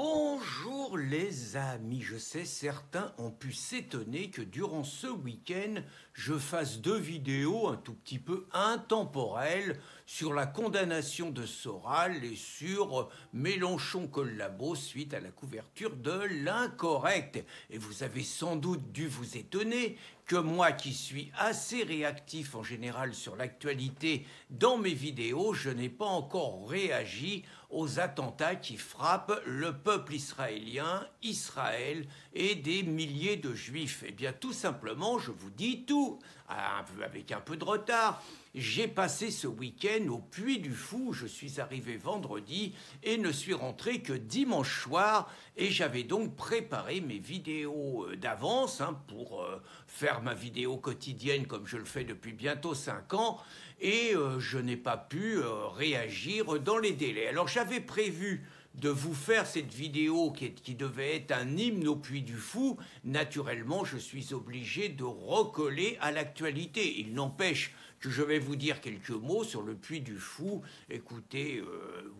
Bonjour les amis, je sais certains ont pu s'étonner que durant ce week-end je fasse deux vidéos un tout petit peu intemporelles sur la condamnation de Soral et sur Mélenchon-Collabo suite à la couverture de l'Incorrect. Et vous avez sans doute dû vous étonner que moi qui suis assez réactif en général sur l'actualité dans mes vidéos, je n'ai pas encore réagi aux attentats qui frappent le peuple israélien, Israël et des milliers de juifs. Eh bien tout simplement, je vous dis tout, avec un peu de retard. J'ai passé ce week-end au Puy du Fou, je suis arrivé vendredi et ne suis rentré que dimanche soir et j'avais donc préparé mes vidéos d'avance pour faire ma vidéo quotidienne comme je le fais depuis bientôt 5 ans et je n'ai pas pu réagir dans les délais. Alors j'avais prévu de vous faire cette vidéo qui devait être un hymne au Puy du Fou. Naturellement, je suis obligé de recoller à l'actualité. Il n'empêche que je vais vous dire quelques mots sur le Puy du Fou. Écoutez,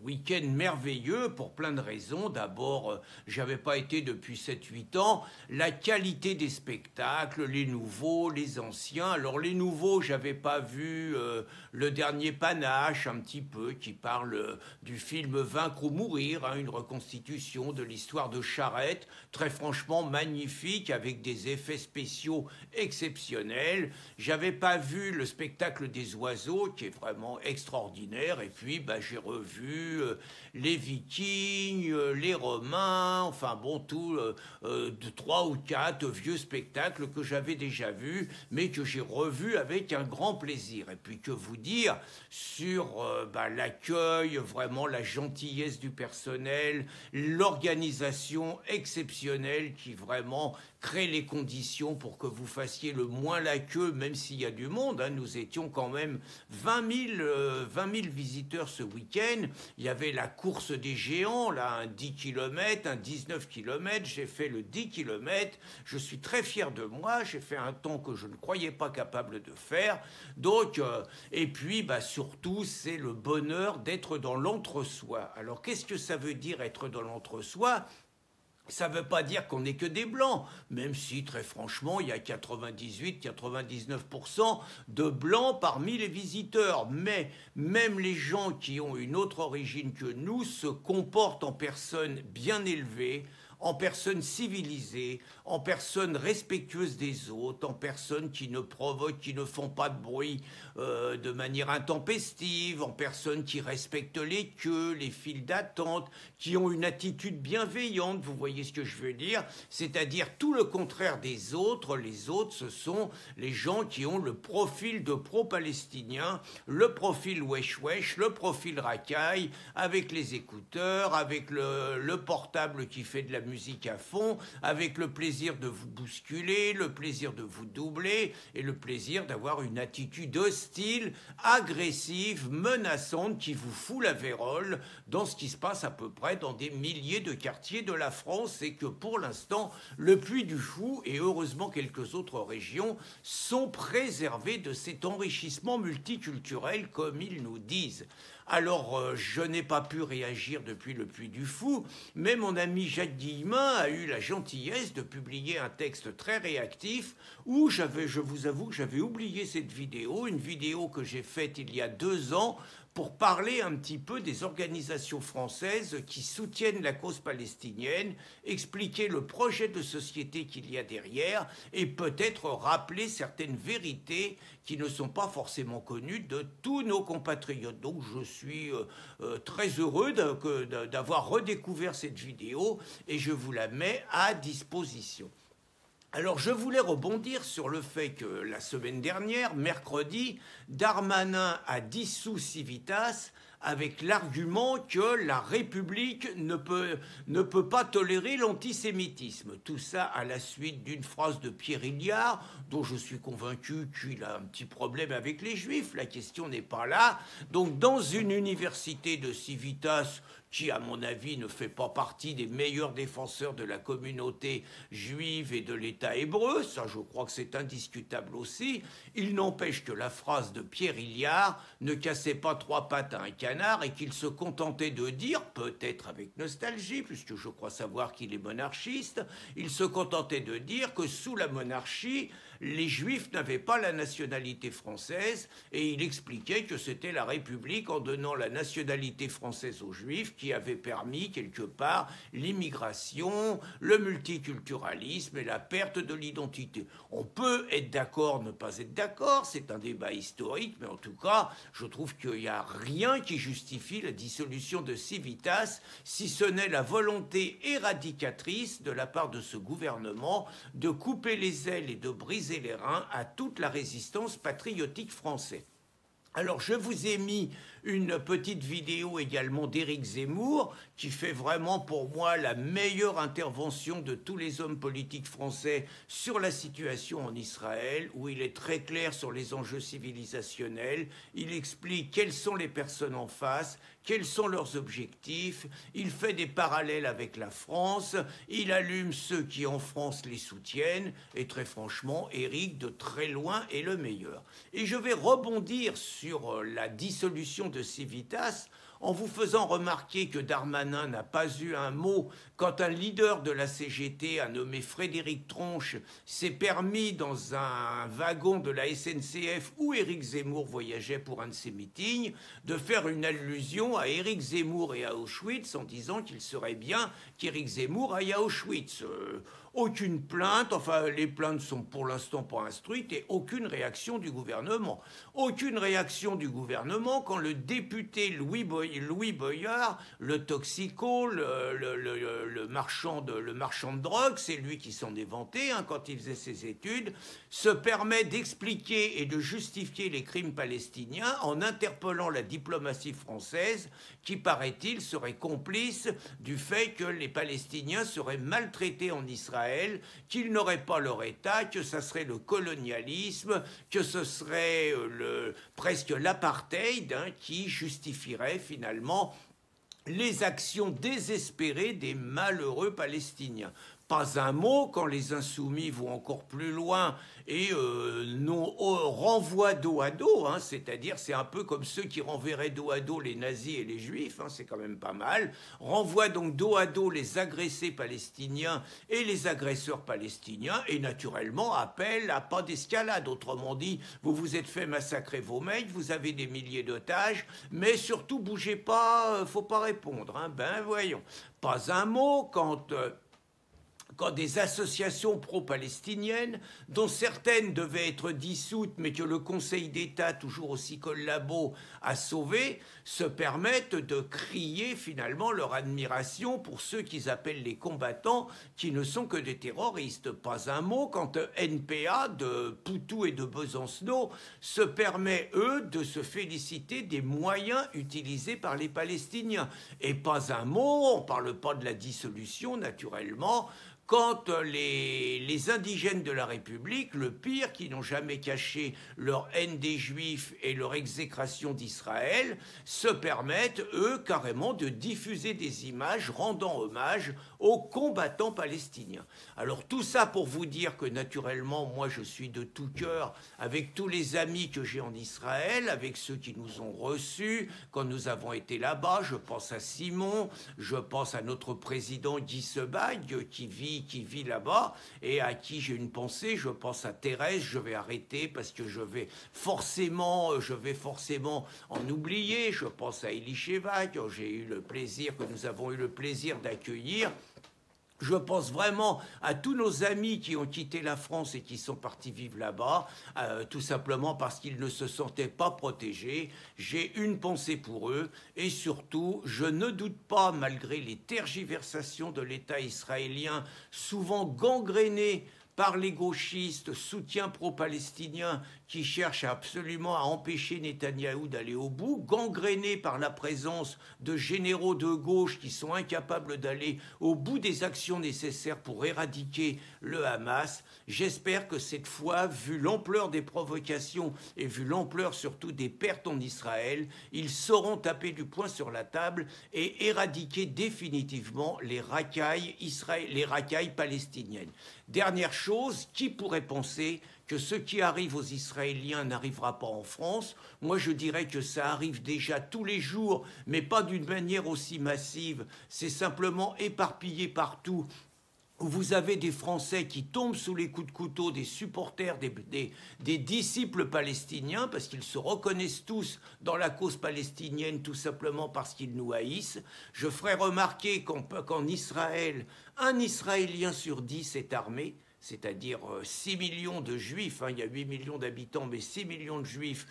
week-end merveilleux pour plein de raisons. D'abord, j'avais pas été depuis 7-8 ans. La qualité des spectacles, les nouveaux, les anciens. Alors les nouveaux, j'avais pas vu le dernier Panache, un petit peu, qui parle du film Vaincre ou mourir, une reconstitution de l'histoire de Charette, très franchement magnifique, avec des effets spéciaux exceptionnels. J'avais pas vu le spectacle des oiseaux, qui est vraiment extraordinaire, et puis j'ai revu les Vikings, les Romains, enfin bon, tout de 3 ou 4 vieux spectacles que j'avais déjà vus, mais que j'ai revus avec un grand plaisir. Et puis que vous dire sur l'accueil, vraiment la gentillesse du personnel, l'organisation exceptionnelle qui vraiment crée les conditions pour que vous fassiez le moins la queue, même s'il y a du monde. Nous étions quand même 20 000 visiteurs ce week-end. Il y avait la course des géants, là, un 10 km, un 19 km. J'ai fait le 10 km. Je suis très fier de moi. J'ai fait un temps que je ne croyais pas capable de faire. Donc, et puis, surtout, c'est le bonheur d'être dans l'entre-soi. Alors, qu'est-ce que ça veut dire être dans l'entre-soi ? Ça ne veut pas dire qu'on n'est que des blancs, même si, très franchement, il y a 98-99% de blancs parmi les visiteurs. Mais même les gens qui ont une autre origine que nous se comportent en personnes bien élevées, en personnes civilisées, en personnes respectueuses des autres, en personnes qui ne provoquent, qui ne font pas de bruit de manière intempestive, en personnes qui respectent les queues, les files d'attente, qui ont une attitude bienveillante, vous voyez ce que je veux dire, c'est-à-dire tout le contraire des autres. Les autres, ce sont les gens qui ont le profil de pro-palestinien, le profil wesh-wesh, le profil racaille, avec les écouteurs, avec le portable qui fait de la musique à fond, avec le plaisir de vous bousculer, le plaisir de vous doubler et le plaisir d'avoir une attitude hostile, agressive, menaçante qui vous fout la vérole dans ce qui se passe à peu près dans des milliers de quartiers de la France et que pour l'instant, le Puy du Fou et heureusement quelques autres régions sont préservés de cet enrichissement multiculturel comme ils nous disent. Alors, je n'ai pas pu réagir depuis le Puy du Fou, mais mon ami Jacques Guillemin a eu la gentillesse de publier un texte très réactif où je vous avoue que j'avais oublié cette vidéo, une vidéo que j'ai faite il y a 2 ans pour parler un petit peu des organisations françaises qui soutiennent la cause palestinienne, expliquer le projet de société qu'il y a derrière et peut-être rappeler certaines vérités qui ne sont pas forcément connues de tous nos compatriotes. Donc je suis très heureux d'avoir redécouvert cette vidéo et je vous la mets à disposition. Alors je voulais rebondir sur le fait que la semaine dernière, mercredi, Darmanin a dissous Civitas avec l'argument que la République ne peut pas tolérer l'antisémitisme. Tout ça à la suite d'une phrase de Pierre Hilliard, dont je suis convaincu qu'il a un petit problème avec les Juifs. La question n'est pas là. Donc dans une université de Civitas qui, à mon avis, ne fait pas partie des meilleurs défenseurs de la communauté juive et de l'État hébreu, ça je crois que c'est indiscutable aussi. Il n'empêche que la phrase de Pierre Hilliard ne cassait pas trois pattes à un canard et qu'il se contentait de dire, peut-être avec nostalgie, puisque je crois savoir qu'il est monarchiste, il se contentait de dire que sous la monarchie, les Juifs n'avaient pas la nationalité française et il expliquait que c'était la République, en donnant la nationalité française aux Juifs, qui avait permis quelque part l'immigration, le multiculturalisme et la perte de l'identité. On peut être d'accord, ne pas être d'accord, c'est un débat historique, mais en tout cas, je trouve qu'il n'y a rien qui justifie la dissolution de Civitas, si ce n'est la volonté éradicatrice de la part de ce gouvernement de couper les ailes et de briser les reins à toute la résistance patriotique française. Alors, je vous ai mis une petite vidéo également d'Éric Zemmour, qui fait vraiment pour moi la meilleure intervention de tous les hommes politiques français sur la situation en Israël, où il est très clair sur les enjeux civilisationnels, il explique quelles sont les personnes en face, quels sont leurs objectifs, il fait des parallèles avec la France, il allume ceux qui en France les soutiennent, et très franchement, Éric, de très loin, est le meilleur. Et je vais rebondir sur la dissolution de Civitas en vous faisant remarquer que Darmanin n'a pas eu un mot quand un leader de la CGT, un nommé Frédéric Tronche, s'est permis dans un wagon de la SNCF où Éric Zemmour voyageait pour un de ses meetings, de faire une allusion à Éric Zemmour et à Auschwitz en disant qu'il serait bien qu'Éric Zemmour aille à Auschwitz. Aucune plainte, enfin les plaintes sont pour l'instant pas instruites et aucune réaction du gouvernement. Aucune réaction du gouvernement quand le député Louis Boyard, le toxico, le marchand de drogue, c'est lui qui s'en est vanté quand il faisait ses études, se permet d'expliquer et de justifier les crimes palestiniens en interpellant la diplomatie française qui, paraît-il, serait complice du fait que les Palestiniens seraient maltraités en Israël, qu'ils n'auraient pas leur État, que ça serait le colonialisme, que ce serait presque l'apartheid qui justifierait finalement les actions désespérées des malheureux Palestiniens. Pas un mot quand les insoumis vont encore plus loin et renvoient dos à dos, c'est-à-dire c'est un peu comme ceux qui renverraient dos à dos les nazis et les juifs, c'est quand même pas mal, renvoient donc dos à dos les agressés palestiniens et les agresseurs palestiniens et naturellement appellent à pas d'escalade. Autrement dit, vous vous êtes fait massacrer vos mecs, vous avez des milliers d'otages, mais surtout bougez pas, faut pas répondre. Ben voyons, pas un mot quand des associations pro-palestiniennes, dont certaines devaient être dissoutes, mais que le Conseil d'État, toujours aussi collabo, a sauvé, se permettent de crier finalement leur admiration pour ceux qu'ils appellent les combattants, qui ne sont que des terroristes. Pas un mot quand NPA de Poutou et de Besancenot se permet, eux, de se féliciter des moyens utilisés par les Palestiniens. Et pas un mot, on ne parle pas de la dissolution, naturellement, quand les indigènes de la République, le pire, qui n'ont jamais caché leur haine des Juifs et leur exécration d'Israël, se permettent, eux, carrément de diffuser des images rendant hommage aux combattants palestiniens. Alors tout ça pour vous dire que naturellement, moi je suis de tout cœur avec tous les amis que j'ai en Israël, avec ceux qui nous ont reçus quand nous avons été là-bas. Je pense à Simon, je pense à notre président Guy Sebag qui vit là-bas et à qui j'ai une pensée. Je pense à Thérèse, je vais arrêter parce que je vais forcément en oublier. Je pense à Elie Sheva, que nous avons eu le plaisir d'accueillir. Je pense vraiment à tous nos amis qui ont quitté la France et qui sont partis vivre là-bas, tout simplement parce qu'ils ne se sentaient pas protégés. J'ai une pensée pour eux et surtout, je ne doute pas, malgré les tergiversations de l'État israélien, souvent gangréné par les gauchistes, soutiens pro-palestiniens qui cherche absolument à empêcher Netanyahou d'aller au bout, gangréné par la présence de généraux de gauche qui sont incapables d'aller au bout des actions nécessaires pour éradiquer le Hamas. J'espère que cette fois, vu l'ampleur des provocations et vu l'ampleur surtout des pertes en Israël, ils sauront taper du poing sur la table et éradiquer définitivement les racailles palestiniennes. Dernière chose, qui pourrait penser que ce qui arrive aux Israéliens n'arrivera pas en France? Moi, je dirais que ça arrive déjà tous les jours, mais pas d'une manière aussi massive. C'est simplement éparpillé partout. Vous avez des Français qui tombent sous les coups de couteau des supporters, des disciples palestiniens, parce qu'ils se reconnaissent tous dans la cause palestinienne, tout simplement parce qu'ils nous haïssent. Je ferai remarquer qu'en Israël, un Israélien sur 10 est armé, c'est-à-dire 6 millions de juifs, il y a 8 millions d'habitants, mais 6 millions de juifs,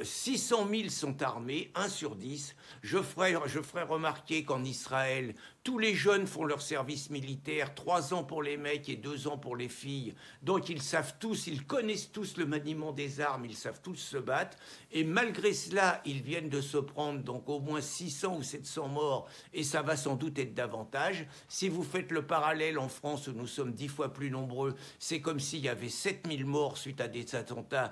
600 000 sont armés, 1 sur 10. Je ferai remarquer qu'en Israël, tous les jeunes font leur service militaire, 3 ans pour les mecs et 2 ans pour les filles. Donc ils savent tous, ils connaissent tous le maniement des armes, ils savent tous se battre. Et malgré cela, ils viennent de se prendre donc au moins 600 ou 700 morts, et ça va sans doute être davantage. Si vous faites le parallèle en France, où nous sommes 10 fois plus nombreux, c'est comme s'il y avait 7000 morts suite à des attentats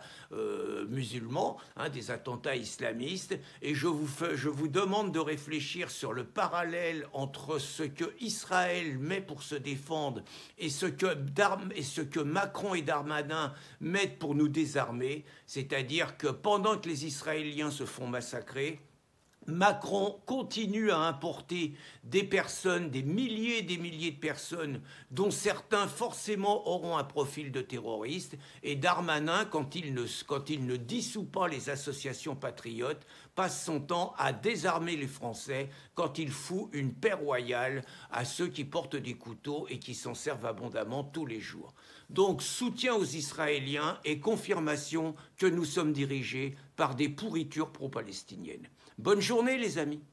musulmans, des attentats islamistes. Et je vous demande de réfléchir sur le parallèle entre ce que Israël met pour se défendre et ce que Macron et Darmanin mettent pour nous désarmer, c'est-à-dire que pendant que les Israéliens se font massacrer, Macron continue à importer des personnes, des milliers et des milliers de personnes, dont certains forcément auront un profil de terroriste, et Darmanin, quand il ne dissout pas les associations patriotes, passe son temps à désarmer les Français quand il fout une paix royale à ceux qui portent des couteaux et qui s'en servent abondamment tous les jours. Donc soutien aux Israéliens et confirmation que nous sommes dirigés par des pourritures pro-palestiniennes. Bonne journée les amis.